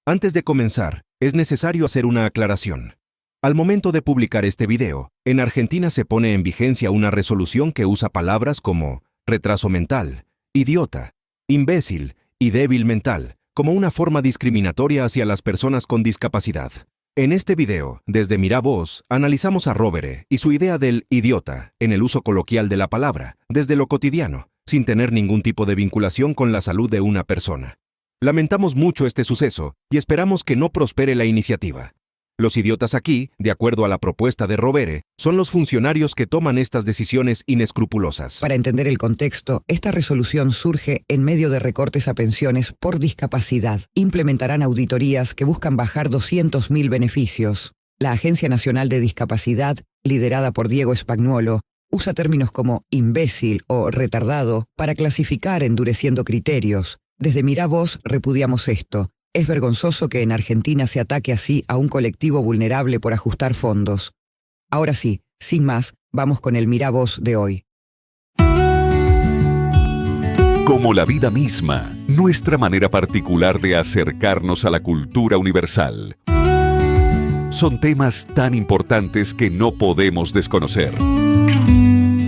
Antes de comenzar, es necesario hacer una aclaración. Al momento de publicar este video, en Argentina se pone en vigencia una resolución que usa palabras como retraso mental, idiota, imbécil y débil mental, como una forma discriminatoria hacia las personas con discapacidad. En este video, desde Mira Vos, analizamos a Rovere y su idea del idiota en el uso coloquial de la palabra, desde lo cotidiano, sin tener ningún tipo de vinculación con la salud de una persona. Lamentamos mucho este suceso y esperamos que no prospere la iniciativa. Los idiotas aquí, de acuerdo a la propuesta de Rovere, son los funcionarios que toman estas decisiones inescrupulosas. Para entender el contexto, esta resolución surge en medio de recortes a pensiones por discapacidad. Implementarán auditorías que buscan bajar 200.000 beneficios. La Agencia Nacional de Discapacidad, liderada por Diego Spagnuolo, usa términos como imbécil o retardado para clasificar endureciendo criterios. Desde Mira Vos repudiamos esto. Es vergonzoso que en Argentina se ataque así a un colectivo vulnerable por ajustar fondos. Ahora sí, sin más, vamos con el Mira Vos de hoy. Como la vida misma, nuestra manera particular de acercarnos a la cultura universal. Son temas tan importantes que no podemos desconocer.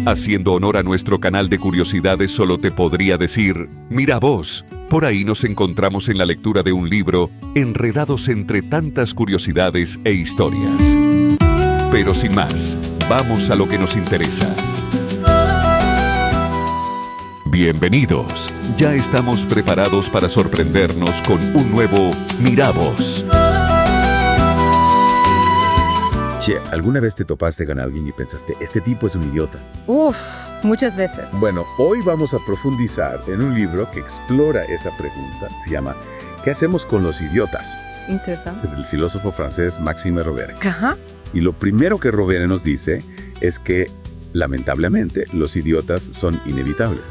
Haciendo honor a nuestro canal de curiosidades, solo te podría decir, Mira Vos. Por ahí nos encontramos en la lectura de un libro, enredados entre tantas curiosidades e historias. Pero sin más, vamos a lo que nos interesa. Bienvenidos. Ya estamos preparados para sorprendernos con un nuevo Mira Vos. Che, ¿alguna vez te topaste con alguien y pensaste, este tipo es un idiota? Uf, muchas veces. Bueno, hoy vamos a profundizar en un libro que explora esa pregunta. Se llama ¿Qué hacemos con los idiotas? Interesante. Del filósofo francés Maxime Rovere. Ajá. Y lo primero que Rovere nos dice es que, lamentablemente, los idiotas son inevitables.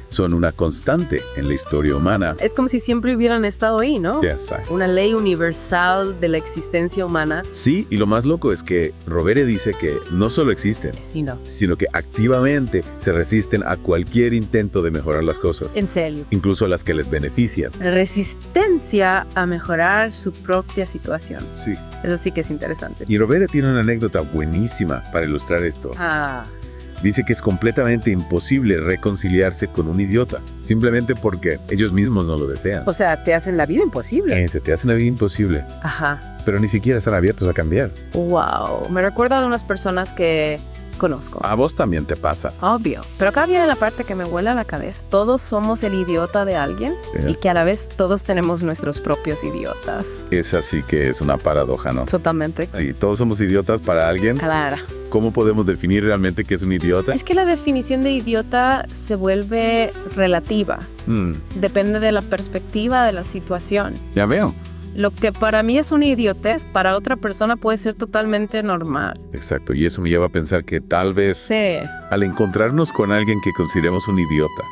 Son una constante en la historia humana. Es como si siempre hubieran estado ahí, ¿no? Yes, Una ley universal de la existencia humana. sí, y lo más loco es que Rovere dice que no solo existen, Sí, no. sino que activamente se resisten a cualquier intento de mejorar las cosas, En serio. incluso a las que les benefician. Resistencia a mejorar su propia situación. Sí. Eso sí que es interesante. Y Rovere tiene una anécdota buenísima para ilustrar esto. Ah, Dice que es completamente imposible reconciliarse con un idiota, simplemente porque ellos mismos no lo desean. o sea, te hacen la vida imposible. Se te hace la vida imposible, Ajá. pero ni siquiera están abiertos a cambiar. Wow. Me recuerda a unas personas que conozco. A vos también te pasa. Obvio. Pero acá viene la parte que me vuela a la cabeza. Todos somos el idiota de alguien y que a la vez todos tenemos nuestros propios idiotas. Esa sí que es una paradoja, ¿no? Totalmente. Y todos somos idiotas para alguien. Claro. ¿Cómo podemos definir realmente qué es un idiota? Es que la definición de idiota se vuelve relativa. Depende de la perspectiva de la situación. Ya veo. Lo que para mí es una idiotez, para otra persona puede ser totalmente normal. Exacto, y eso me lleva a pensar que tal vez Sí. al encontrarnos con alguien que consideremos un idiota,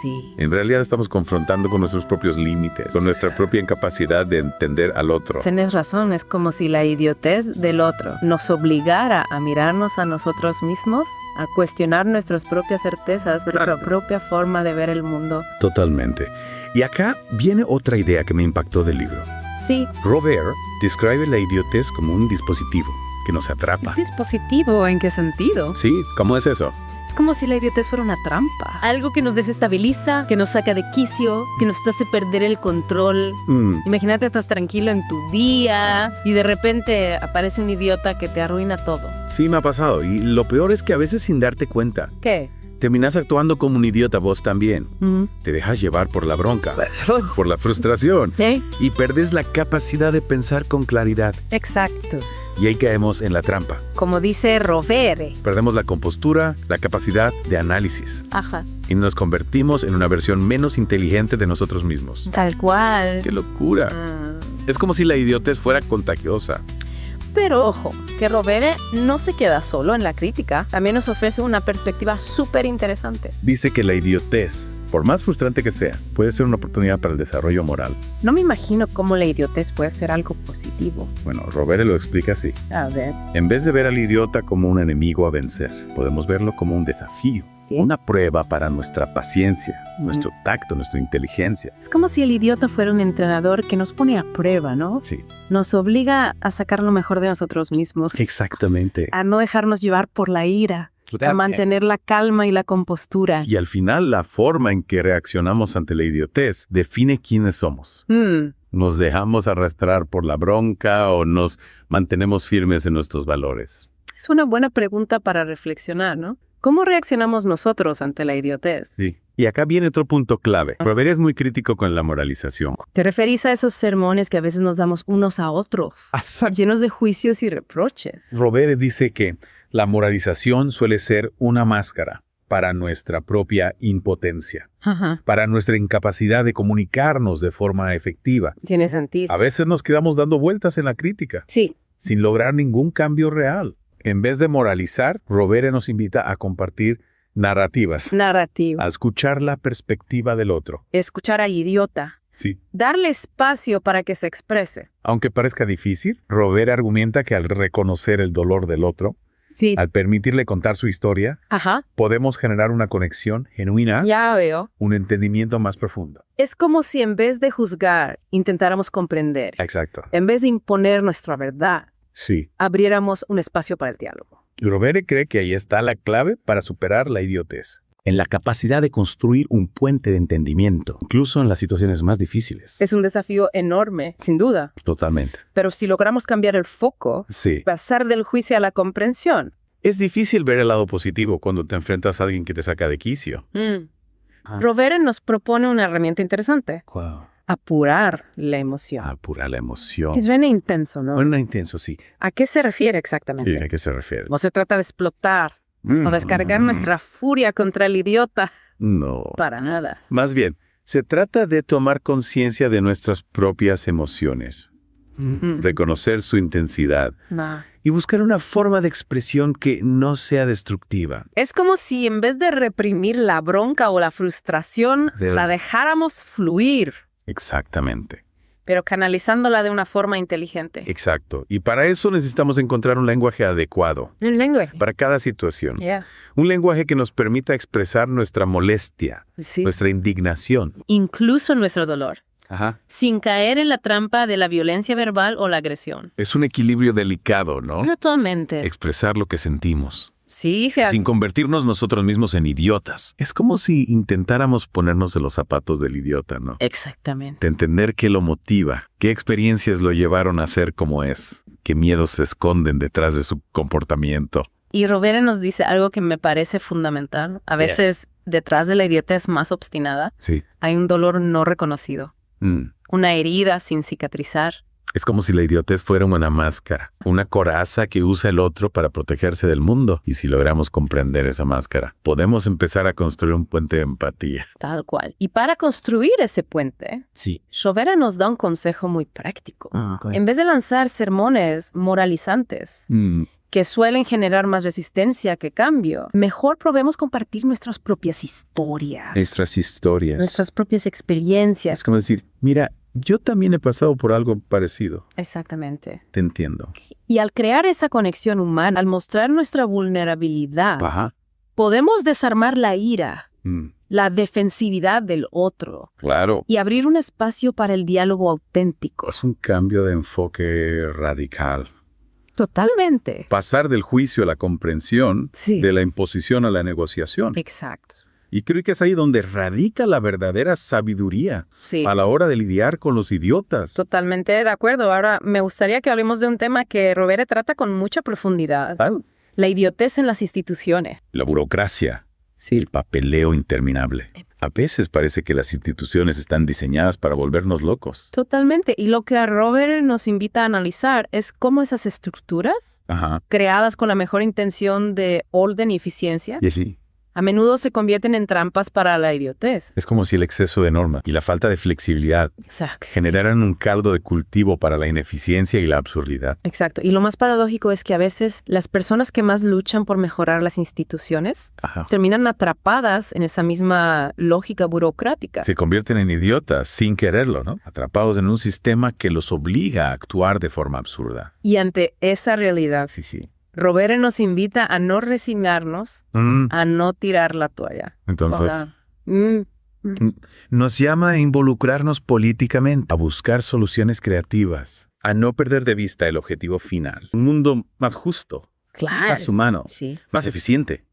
Sí. en realidad estamos confrontando con nuestros propios límites, con nuestra propia incapacidad de entender al otro. Tienes razón, es como si la idiotez del otro nos obligara a mirarnos a nosotros mismos, a cuestionar nuestras propias certezas, nuestra propia forma de ver el mundo. Totalmente. Y acá viene otra idea que me impactó del libro. Sí. Rovere describe la idiotez como un dispositivo que nos atrapa. ¿Dispositivo? ¿En qué sentido? Sí, ¿cómo es eso? Es como si la idiotez fuera una trampa. Algo que nos desestabiliza, que nos saca de quicio, que nos hace perder el control. Imagínate, estás tranquilo en tu día y de repente aparece un idiota que te arruina todo. Sí, me ha pasado. Y lo peor es que a veces sin darte cuenta, ¿Qué? terminas actuando como un idiota vos también. Te dejas llevar por la bronca, por la frustración. ¿Eh? Y perdes la capacidad de pensar con claridad. Exacto. Y ahí caemos en la trampa. Como dice Rovere. Perdemos la compostura, la capacidad de análisis. Ajá. Y nos convertimos en una versión menos inteligente de nosotros mismos. Tal cual. ¡Qué locura! Es como si la idiotez fuera contagiosa. Pero ojo, que Rovere no se queda solo en la crítica. También nos ofrece una perspectiva súper interesante. Dice que la idiotez, por más frustrante que sea, puede ser una oportunidad para el desarrollo moral. No me imagino cómo la idiotez puede ser algo positivo. Bueno, Rovere lo explica así. A ver. En vez de ver al idiota como un enemigo a vencer, podemos verlo como un desafío ¿Sí? Una prueba para nuestra paciencia, nuestro tacto, nuestra inteligencia. Es como si el idiota fuera un entrenador que nos pone a prueba, ¿no? Sí, Nos obliga a sacar lo mejor de nosotros mismos. exactamente. A no dejarnos llevar por la ira. A mantener la calma y la compostura. Y al final, la forma en que reaccionamos ante la idiotez define quiénes somos. ¿Nos dejamos arrastrar por la bronca o nos mantenemos firmes en nuestros valores? Es una buena pregunta para reflexionar, ¿no? ¿Cómo reaccionamos nosotros ante la idiotez? Sí. Y acá viene otro punto clave. Proverbio es muy crítico con la moralización. ¿Te referís a esos sermones que a veces nos damos unos a otros? Llenos de juicios y reproches. Proverbio dice que la moralización suele ser una máscara para nuestra propia impotencia, para nuestra incapacidad de comunicarnos de forma efectiva. Tiene sentido. A veces nos quedamos dando vueltas en la crítica, Sí. sin lograr ningún cambio real. En vez de moralizar, Rovere nos invita a compartir narrativas, Narrativa. a escuchar la perspectiva del otro. Escuchar al idiota. Sí. Darle espacio para que se exprese. Aunque parezca difícil, Rovere argumenta que al reconocer el dolor del otro, Sí. al permitirle contar su historia, Ajá. podemos generar una conexión genuina, Ya veo. un entendimiento más profundo. Es como si en vez de juzgar, intentáramos comprender. Exacto. En vez de imponer nuestra verdad, Sí. abriéramos un espacio para el diálogo. Rovere cree que ahí está la clave para superar la idiotez. En la capacidad de construir un puente de entendimiento, incluso en las situaciones más difíciles. Es un desafío enorme, sin duda. Totalmente. Pero si logramos cambiar el foco, Sí. pasar del juicio a la comprensión. Es difícil ver el lado positivo cuando te enfrentas a alguien que te saca de quicio. Rovere nos propone una herramienta interesante. Wow. Apurar la emoción. Apurar la emoción. Es bien intenso, ¿no? Bueno, intenso, sí. ¿A qué se refiere exactamente? ¿Y a qué se refiere? No se trata de explotar o descargar nuestra furia contra el idiota. No. Para nada. Más bien, se trata de tomar conciencia de nuestras propias emociones, reconocer su intensidad No. y buscar una forma de expresión que no sea destructiva. Es como si en vez de reprimir la bronca o la frustración, la dejáramos fluir, Exactamente. pero canalizándola de una forma inteligente. Exacto. Y para eso necesitamos encontrar un lenguaje adecuado Un lenguaje. para cada situación. Yeah. Un lenguaje que nos permita expresar nuestra molestia, Sí. nuestra indignación. Incluso nuestro dolor, Ajá. sin caer en la trampa de la violencia verbal o la agresión. Es un equilibrio delicado, ¿no? Totalmente. Expresar lo que sentimos, Sí, fíjate. sin convertirnos nosotros mismos en idiotas. Es como si intentáramos ponernos en los zapatos del idiota, ¿no? Exactamente. De entender qué lo motiva, qué experiencias lo llevaron a ser como es, qué miedos se esconden detrás de su comportamiento. Y Rovere nos dice algo que me parece fundamental. A veces, detrás de la idiotez más obstinada, Sí. hay un dolor no reconocido, una herida sin cicatrizar. Es como si la idiotez fuera una máscara, una coraza que usa el otro para protegerse del mundo. Y si logramos comprender esa máscara, podemos empezar a construir un puente de empatía. Tal cual. Y para construir ese puente, Sí. Rovere nos da un consejo muy práctico. En vez de lanzar sermones moralizantes que suelen generar más resistencia que cambio, mejor probemos compartir nuestras propias historias, Nuestras historias. nuestras propias experiencias. Es como decir, mira, yo también he pasado por algo parecido. Exactamente. Te entiendo. Y al crear esa conexión humana, al mostrar nuestra vulnerabilidad, Ajá. podemos desarmar la ira, la defensividad del otro Claro. y abrir un espacio para el diálogo auténtico. Es un cambio de enfoque radical. Totalmente. Pasar del juicio a la comprensión, Sí. de la imposición a la negociación. Exacto. Y creo que es ahí donde radica la verdadera sabiduría Sí. a la hora de lidiar con los idiotas. Totalmente de acuerdo. Ahora, me gustaría que hablemos de un tema que Rovere trata con mucha profundidad. La idiotez en las instituciones. La burocracia, Sí. el papeleo interminable. A veces parece que las instituciones están diseñadas para volvernos locos. Totalmente. Y lo que a Rovere nos invita a analizar es cómo esas estructuras, Ajá. creadas con la mejor intención de orden y eficiencia, Y así. a menudo se convierten en trampas para la idiotez. Es como si el exceso de normas y la falta de flexibilidad Exacto. generaran un caldo de cultivo para la ineficiencia y la absurdidad. Exacto. Y lo más paradójico es que a veces las personas que más luchan por mejorar las instituciones Ajá. terminan atrapadas en esa misma lógica burocrática. Se convierten en idiotas sin quererlo, ¿no? Atrapados en un sistema que los obliga a actuar de forma absurda. Y ante esa realidad, Sí, sí. Rovere nos invita a no resignarnos, a no tirar la toalla. Entonces, O sea, mm, Nos llama a involucrarnos políticamente, a buscar soluciones creativas, a no perder de vista el objetivo final. Un mundo más justo, claro. más humano, Sí. más eficiente.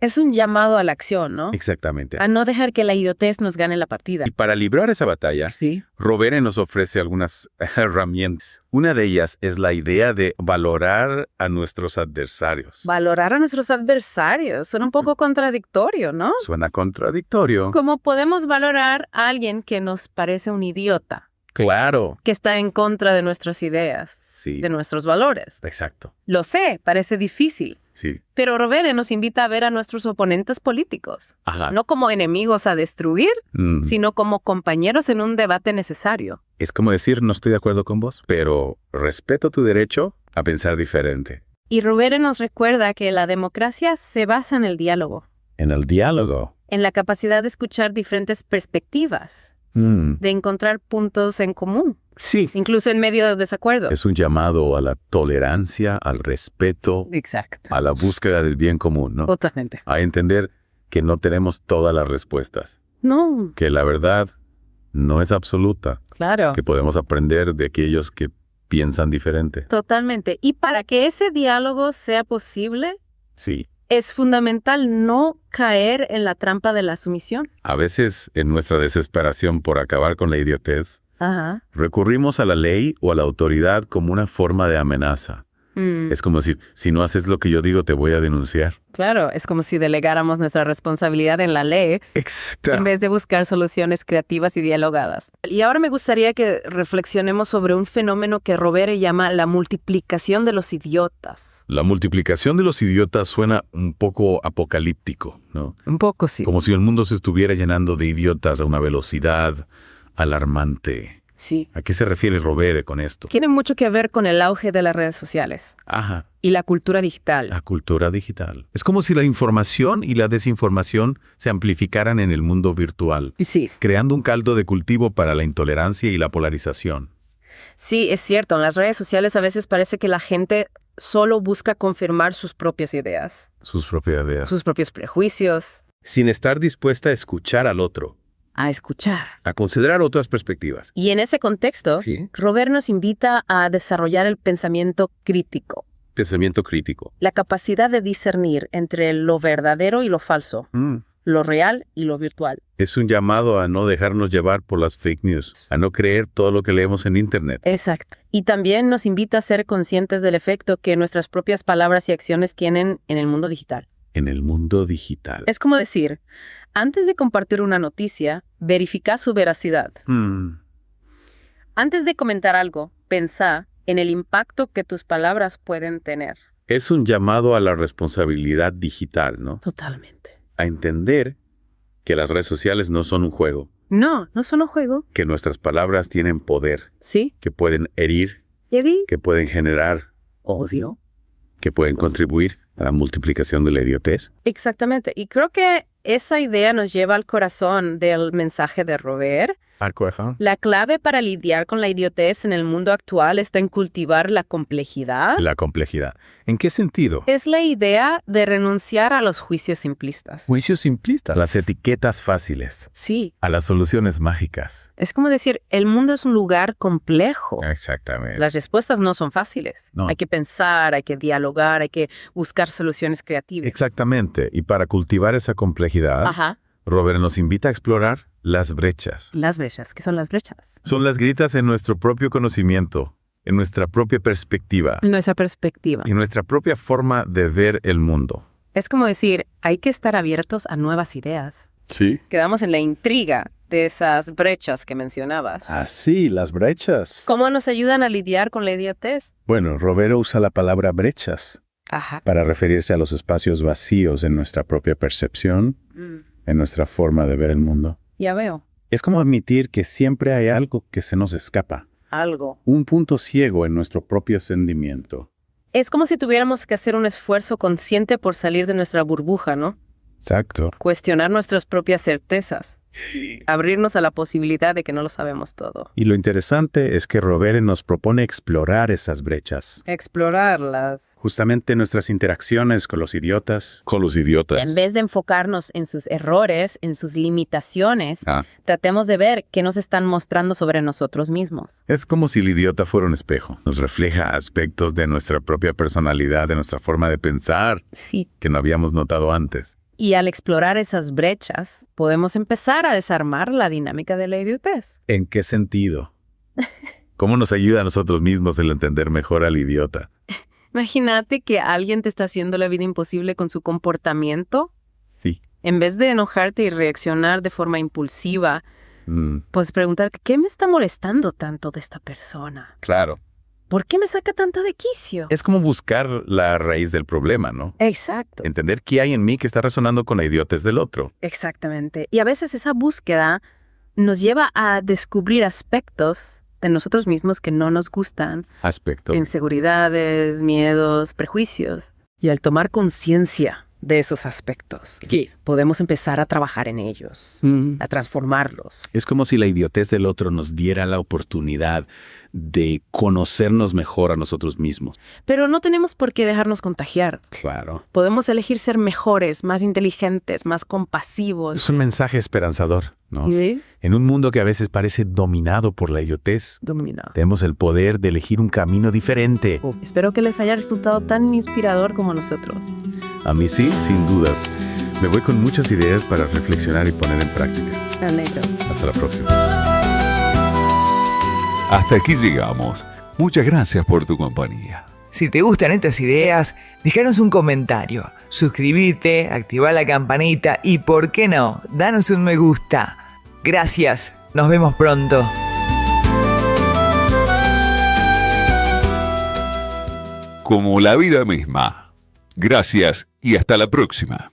Es un llamado a la acción, ¿no? Exactamente. A no dejar que la idiotez nos gane la partida. y para librar esa batalla, Sí. Rovere nos ofrece algunas herramientas. Una de ellas es la idea de valorar a nuestros adversarios. Valorar a nuestros adversarios. Suena un poco contradictorio, ¿no? Suena contradictorio. ¿Cómo podemos valorar a alguien que nos parece un idiota, Claro. que está en contra de nuestras ideas, Sí, de nuestros valores? Exacto. Lo sé, parece difícil. sí. Pero Rovere nos invita a ver a nuestros oponentes políticos, Ajá. no como enemigos a destruir, Mm. sino como compañeros en un debate necesario. Es como decir, no estoy de acuerdo con vos. Pero respeto tu derecho a pensar diferente. Y Rovere nos recuerda que la democracia se basa en el diálogo, En el diálogo. en la capacidad de escuchar diferentes perspectivas, de encontrar puntos en común, Sí. incluso en medio de desacuerdo. Es un llamado a la tolerancia, al respeto, Exacto. a la búsqueda del bien común, ¿no? Totalmente. A entender que no tenemos todas las respuestas, No, que la verdad no es absoluta, claro. que podemos aprender de aquellos que piensan diferente. Totalmente. Y para que ese diálogo sea posible, Sí. es fundamental no caer en la trampa de la sumisión. A veces, en nuestra desesperación por acabar con la idiotez, Ajá. recurrimos a la ley o a la autoridad como una forma de amenaza. Mm, Es como decir, si no haces lo que yo digo, te voy a denunciar. claro, es como si delegáramos nuestra responsabilidad en la ley Exacto. en vez de buscar soluciones creativas y dialogadas. Y ahora me gustaría que reflexionemos sobre un fenómeno que Rovere llama la multiplicación de los idiotas. La multiplicación de los idiotas suena un poco apocalíptico, ¿no? Un poco sí. Como si el mundo se estuviera llenando de idiotas a una velocidad alarmante. Sí. ¿A qué se refiere Rovere con esto? Tiene mucho que ver con el auge de las redes sociales Ajá, y la cultura digital. la cultura digital. Es como si la información y la desinformación se amplificaran en el mundo virtual, Sí. creando un caldo de cultivo para la intolerancia y la polarización. Sí, es cierto. En las redes sociales a veces parece que la gente solo busca confirmar sus propias ideas, Sus propias ideas. sus propios prejuicios, Sin estar dispuesta a escuchar al otro, a escuchar. a considerar otras perspectivas. Y en ese contexto, Sí. Rovere nos invita a desarrollar el pensamiento crítico, Pensamiento crítico. la capacidad de discernir entre lo verdadero y lo falso, lo real y lo virtual. Es un llamado a no dejarnos llevar por las fake news, a no creer todo lo que leemos en Internet. Exacto. Y también nos invita a ser conscientes del efecto que nuestras propias palabras y acciones tienen en el mundo digital. En el mundo digital. Es como decir, antes de compartir una noticia, verifica su veracidad. Antes de comentar algo, pensá en el impacto que tus palabras pueden tener. Es un llamado a la responsabilidad digital, ¿no? Totalmente. A entender que las redes sociales no son un juego, No, no son un juego. que nuestras palabras tienen poder, Sí. que pueden herir, ¿Y que pueden generar, odio? que pueden contribuir a la multiplicación de la idiotez. Exactamente. Y creo que esa idea nos lleva al corazón del mensaje de Rovere. La clave para lidiar con la idiotez en el mundo actual está en cultivar la complejidad. La complejidad. ¿En qué sentido? Es la idea de renunciar a los juicios simplistas. Juicios simplistas. Las etiquetas fáciles. Sí, A las soluciones mágicas. es como decir, el mundo es un lugar complejo. Exactamente. Las respuestas no son fáciles. No. Hay que pensar, hay que dialogar, hay que buscar soluciones creativas. Exactamente. Y para cultivar esa complejidad, Ajá. Rovere nos invita a explorar las brechas. Las brechas. ¿Qué son las brechas? Son las grietas en nuestro propio conocimiento, en nuestra propia perspectiva, Nuestra perspectiva. y nuestra propia forma de ver el mundo. Es como decir, hay que estar abiertos a nuevas ideas. Sí. Quedamos en la intriga de esas brechas que mencionabas. Así, las brechas. ¿Cómo nos ayudan a lidiar con la idiotez? Bueno, Rovere usa la palabra brechas Ajá. para referirse a los espacios vacíos en nuestra propia percepción, en nuestra forma de ver el mundo. Ya veo. Es como admitir que siempre hay algo que se nos escapa, Algo. un punto ciego en nuestro propio sentimiento. Es como si tuviéramos que hacer un esfuerzo consciente por salir de nuestra burbuja, ¿no? Exacto. Cuestionar nuestras propias certezas. Abrirnos a la posibilidad de que no lo sabemos todo. Y lo interesante es que Rovere nos propone explorar esas brechas. Explorarlas. Justamente nuestras interacciones con los idiotas. Con los idiotas. En vez de enfocarnos en sus errores, en sus limitaciones, tratemos de ver qué nos están mostrando sobre nosotros mismos. Es como si el idiota fuera un espejo. Nos refleja aspectos de nuestra propia personalidad, de nuestra forma de pensar, Sí. que no habíamos notado antes. Y al explorar esas brechas, podemos empezar a desarmar la dinámica de la idiotez. ¿En qué sentido? ¿Cómo nos ayuda a nosotros mismos el entender mejor al idiota? Imagínate que alguien te está haciendo la vida imposible con su comportamiento. Sí. En vez de enojarte y reaccionar de forma impulsiva, puedes preguntar, ¿qué me está molestando tanto de esta persona? Claro. ¿Por qué me saca tanto de quicio? Es como buscar la raíz del problema, ¿no? Exacto. Entender qué hay en mí que está resonando con la idiotez del otro. Exactamente. Y a veces esa búsqueda nos lleva a descubrir aspectos de nosotros mismos que no nos gustan. Aspecto. Inseguridades, miedos, prejuicios. Y al tomar conciencia de esos aspectos, podemos empezar a trabajar en ellos, a transformarlos. Es como si la idiotez del otro nos diera la oportunidad de conocernos mejor a nosotros mismos. Pero no tenemos por qué dejarnos contagiar. Claro. Podemos elegir ser mejores, más inteligentes, más compasivos. Es un mensaje esperanzador, ¿no? ¿Sí? En un mundo que a veces parece dominado por la idiotez, Dominado. tenemos el poder de elegir un camino diferente. Espero que les haya resultado tan inspirador como nosotros. A mí sí, sin dudas. Me voy con muchas ideas para reflexionar y poner en práctica. Me alegro. Hasta la próxima. Hasta aquí llegamos. Muchas gracias por tu compañía. Si te gustan estas ideas, déjanos un comentario, suscríbete, activa la campanita y, ¿por qué no?, danos un me gusta. Gracias, nos vemos pronto. Como la vida misma. Gracias y hasta la próxima.